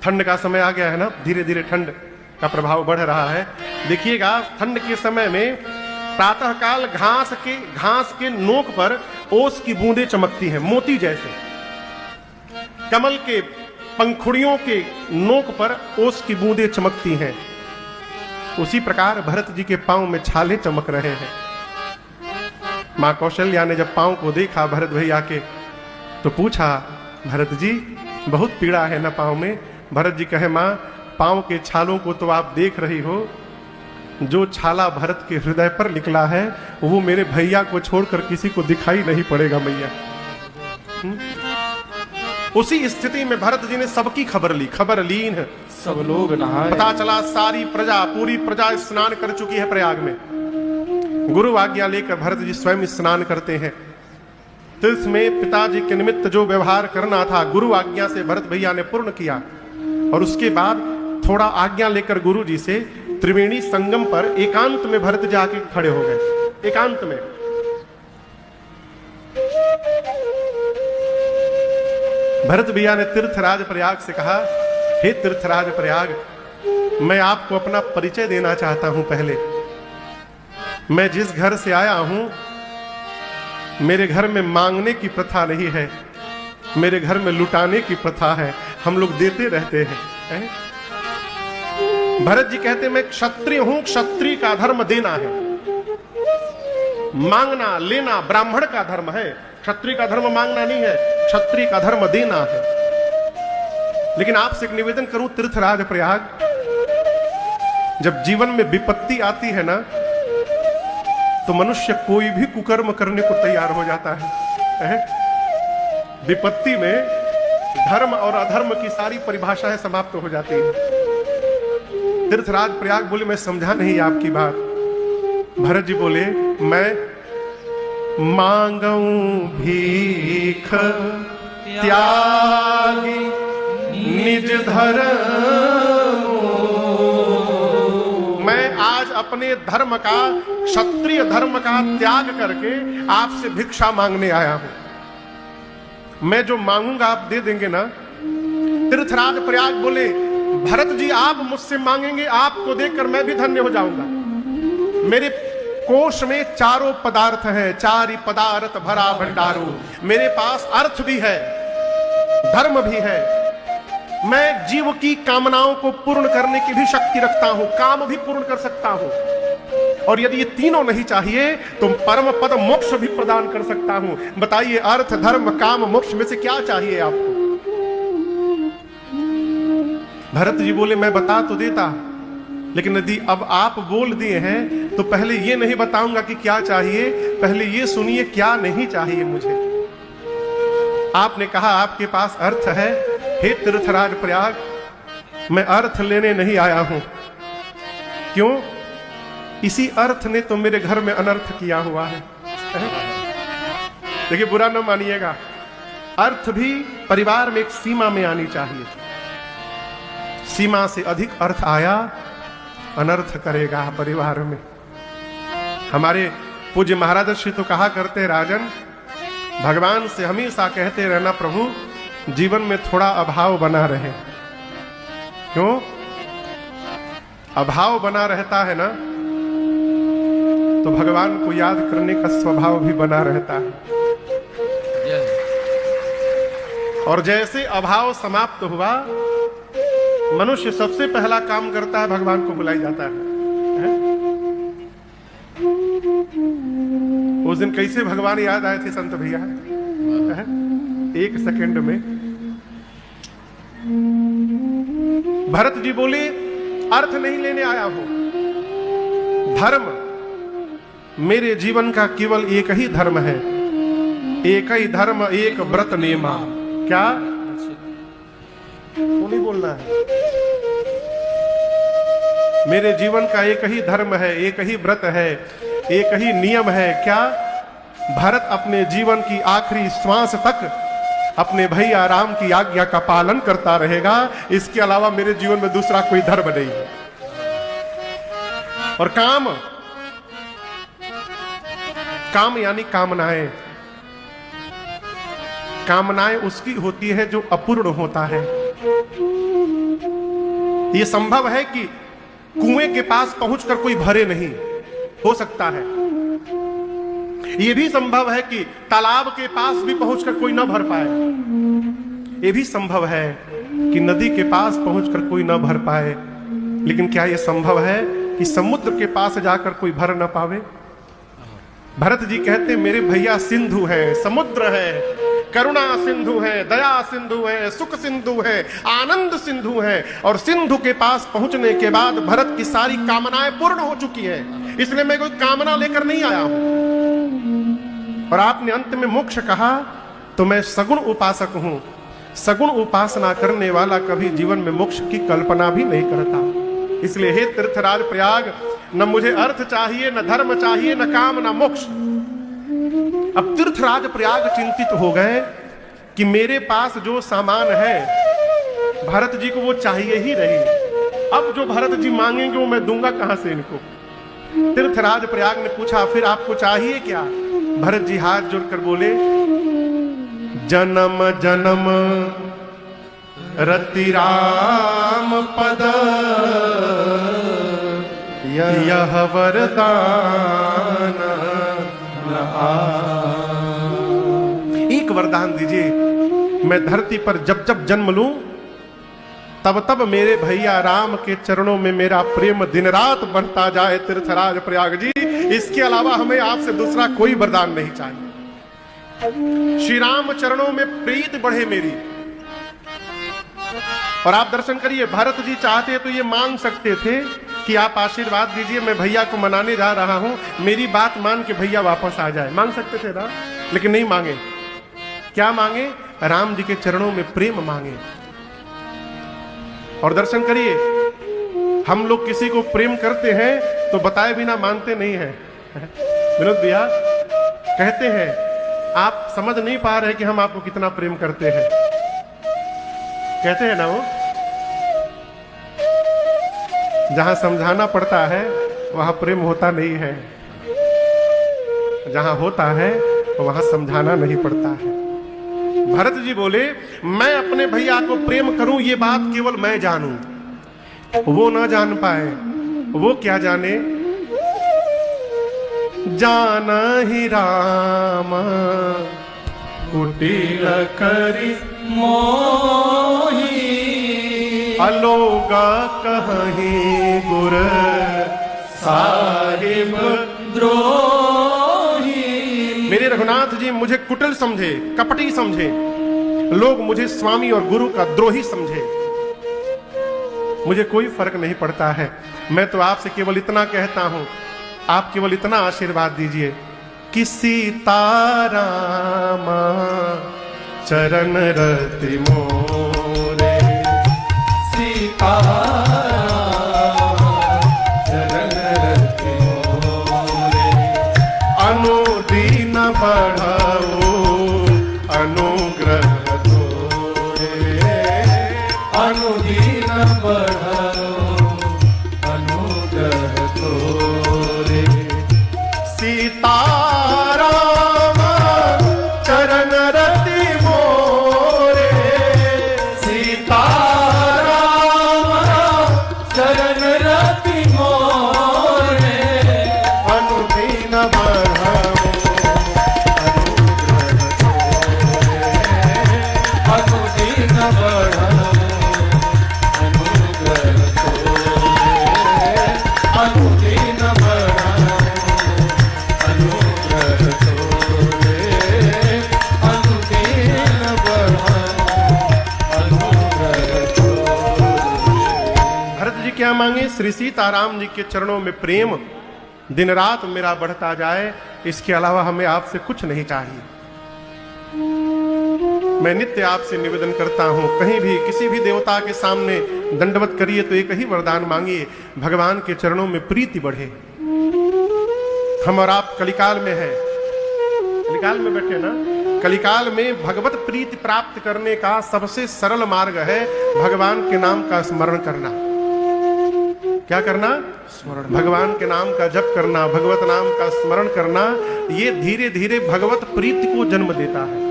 ठंड का समय आ गया है ना, धीरे धीरे ठंड का प्रभाव बढ़ रहा है। देखिएगा ठंड के समय में प्रातःकाल घास के नोक पर ओस की बूंदें चमकती हैं, मोती जैसे। कमल के पंखुड़ियों के नोक पर ओस की बूंदें चमकती हैं। उसी प्रकार भरत जी के पांव में छाले चमक रहे हैं। मां कौशल्या ने जब पांव को देखा भरत भैया के, तो पूछा, भरत जी बहुत पीड़ा है ना पांव में? भरत जी कहे, मां पांव के छालों को तो आप देख रही हो, जो छाला भरत के हृदय पर निकला है वो मेरे भैया को छोड़कर किसी को दिखाई नहीं पड़ेगा मैया। उसी स्थिति में भरत जी ने सबकी खबर ली, खबर लीन सब लोग नहाए। पता चला सारी प्रजा, पूरी प्रजा स्नान कर चुकी है प्रयाग में। गुरु आज्ञा लेकर भरत जी स्वयं स्नान करते हैं। तीर्थ में पिताजी के निमित्त जो व्यवहार करना था गुरु आज्ञा से भरत भैया ने पूर्ण किया, और उसके बाद थोड़ा आज्ञा लेकर गुरु जी से त्रिवेणी संगम पर एकांत में भरत जाके खड़े हो गए। एकांत में भरत भैया ने तीर्थराज प्रयाग से कहा, हे तीर्थराज प्रयाग, मैं आपको अपना परिचय देना चाहता हूं। पहले मैं जिस घर से आया हूं, मेरे घर में मांगने की प्रथा नहीं है, मेरे घर में लुटाने की प्रथा है। हम लोग देते रहते हैं। भरत जी कहते, मैं क्षत्रिय हूं, क्षत्रिय का धर्म देना है, मांगना लेना ब्राह्मण का धर्म है। क्षत्रिय का धर्म मांगना नहीं है, क्षत्रिय का धर्म देना है। लेकिन आपसे एक निवेदन करूं तीर्थराज प्रयाग, जब जीवन में विपत्ति आती है ना, तो मनुष्य कोई भी कुकर्म करने को तैयार हो जाता है। विपत्ति में धर्म और अधर्म की सारी परिभाषाएं समाप्त हो जाती है। तीर्थराज प्रयाग बोले, मैं समझा नहीं आपकी बात। भरत जी बोले, मैं मांगूं भीख त्यागी निज धर्म, मैं आज अपने धर्म का, क्षत्रिय धर्म का त्याग करके आपसे भिक्षा मांगने आया हूं। मैं जो मांगूंगा आप दे देंगे ना? तीर्थराज प्रयाग बोले, भरत जी आप मुझसे मांगेंगे, आपको देकर मैं भी धन्य हो जाऊंगा। मेरे कोश में चारों पदार्थ हैं, चारि पदार्थ भरा भंडारो। मेरे पास अर्थ भी है, धर्म भी है, मैं जीव की कामनाओं को पूर्ण करने की भी शक्ति रखता हूं, काम भी पूर्ण कर सकता हूं, और यदि ये तीनों नहीं चाहिए तो परम पद मोक्ष भी प्रदान कर सकता हूं। बताइए, अर्थ धर्म काम मोक्ष में से क्या चाहिए आपको? भरत जी बोले, मैं बता तो देता, लेकिन यदि अब आप बोल दिए हैं तो पहले ये नहीं बताऊंगा कि क्या चाहिए, पहले ये सुनिए क्या नहीं चाहिए मुझे। आपने कहा आपके पास अर्थ है। हे तीर्थराज प्रयाग, मैं अर्थ लेने नहीं आया हूं। क्यों? इसी अर्थ ने तो मेरे घर में अनर्थ किया हुआ है। देखिए, बुरा न मानिएगा, अर्थ भी परिवार में एक सीमा में आनी चाहिए। सीमा से अधिक अर्थ आया, अनर्थ करेगा परिवार में। हमारे पूज्य महाराज श्री तो कहा करते, राजन भगवान से हमेशा कहते रहना, प्रभु जीवन में थोड़ा अभाव बना रहे। क्यों? अभाव बना रहता है ना, तो भगवान को याद करने का स्वभाव भी बना रहता है। और जैसे अभाव समाप्त हुआ, मनुष्य सबसे पहला काम करता है, भगवान को बुलाई जाता है। उस दिन कैसे भगवान याद आए थे संत भैया? एक सेकंड में भरत जी बोले, अर्थ नहीं लेने आया हूं, धर्म। मेरे जीवन का केवल एक ही धर्म है, एक ही धर्म एक व्रत नेमा। क्या? वो नहीं बोलना है। मेरे जीवन का एक ही धर्म है, एक ही व्रत है, एक ही नियम है। क्या? भरत अपने जीवन की आखिरी श्वास तक अपने भैया राम की आज्ञा का पालन करता रहेगा। इसके अलावा मेरे जीवन में दूसरा कोई धर्म नहीं है। और काम, काम यानी कामनाएं। कामनाएं उसकी होती है जो अपूर्ण होता है। ये संभव है कि कुएं के पास पहुंचकर कोई भरे नहीं, हो सकता है। ये भी संभव है कि तालाब के पास भी पहुंचकर कोई न भर पाए। ये भी संभव है कि नदी के पास पहुंचकर कोई न भर पाए। लेकिन क्या यह संभव है कि समुद्र के पास जाकर कोई भर न पावे? भरत जी कहते मेरे भैया सिंधु है, समुद्र है, करुणा सिंधु है, दया सिंधु है, सुख सिंधु है, आनंद सिंधु है। और सिंधु के पास पहुंचने के बाद भरत की सारी कामनाएं पूर्ण हो चुकी है, इसलिए मैं कोई कामना लेकर नहीं आया हूं। और आपने अंत में मोक्ष कहा तो मैं सगुण उपासक हूं। सगुण उपासना करने वाला कभी जीवन में मोक्ष की कल्पना भी नहीं करता। इसलिए हे तीर्थराज प्रयाग, न मुझे अर्थ चाहिए, न धर्म चाहिए, न काम, न मोक्ष। अब तीर्थराज प्रयाग चिंतित हो गए कि मेरे पास जो सामान है भरत जी को वो चाहिए ही नहीं। अब जो भरत जी मांगेंगे वो मैं दूंगा कहां से इनको? तीर्थराज प्रयाग ने पूछा फिर आपको चाहिए क्या? भरत जी हाथ जोड़कर बोले, जन्म जन्म रति राम पद यह वरदान। एक वरदान दीजिए, मैं धरती पर जब जब जन्म लूं तब तब मेरे भैया राम के चरणों में मेरा प्रेम दिन रात बढ़ता जाए। तीर्थराज प्रयाग जी, इसके अलावा हमें आपसे दूसरा कोई वरदान नहीं चाहिए। श्री राम चरणों में प्रीत बढ़े मेरी। और आप दर्शन करिए, भरत जी चाहते तो ये मांग सकते थे कि आप आशीर्वाद दीजिए, मैं भैया को मनाने जा रहा हूं, मेरी बात मान के भैया वापस आ जाए। मांग सकते थे ना, लेकिन नहीं मांगे। क्या मांगे? राम जी के चरणों में प्रेम मांगे। और दर्शन करिए, हम लोग किसी को प्रेम करते हैं तो बताए बिना मानते नहीं है। विनोद भैया कहते हैं, आप समझ नहीं पा रहे कि हम आपको कितना प्रेम करते हैं। कहते हैं ना वो, जहां समझाना पड़ता है वहां प्रेम होता नहीं है, जहां होता है वहां समझाना नहीं पड़ता है। भरत जी बोले, मैं अपने भैया को प्रेम करूं ये बात केवल मैं जानूं, वो ना जान पाए। वो क्या जाने? जाना ही राम कुटिल करी मोही, अलोगा कहीं गुर साहिब द्रोही। मेरे रघुनाथ जी मुझे कुटिल समझे, कपटी समझे, लोग मुझे स्वामी और गुरु का द्रोही समझे, मुझे कोई फर्क नहीं पड़ता है। मैं तो आपसे केवल इतना कहता हूं, आप केवल इतना आशीर्वाद दीजिए कि सीताराम चरण रति मोरे, सीताराम चरण रति मोरे, अनुदीन बढ़ाओ अनुग्रह तोरे, अनुदीन बढ़ाओ अनुग्रह तोरे। सीताराम चरण रति मोरे, सीताराम चरण रति मोरे, अनुदीन बढ़ाओ अनुग्रह तोरे, अनुदीन बढ़ाओ अनुग्रह तोरे, अनुदीन बढ़ाओ अनुग्रह तोरे, अनुदीन बढ़ाओ अनुग्रह तोरे। भरत जी क्या मांगे? श्री सीताराम जी के चरणों में प्रेम दिन रात मेरा बढ़ता जाए, इसके अलावा हमें आपसे कुछ नहीं चाहिए। मैं नित्य आपसे निवेदन करता हूं, कहीं भी किसी भी देवता के सामने दंडवत करिए तो एक ही वरदान मांगिए, भगवान के चरणों में प्रीति बढ़े। हम और आप कलिकाल में हैं, कलिकाल में बैठे ना, कलिकाल में भगवत प्रीति प्राप्त करने का सबसे सरल मार्ग है भगवान के नाम का स्मरण करना। क्या करना? स्मरण। भगवान के नाम का जप करना, भगवत नाम का स्मरण करना, ये धीरे धीरे भगवत प्रीति को जन्म देता है।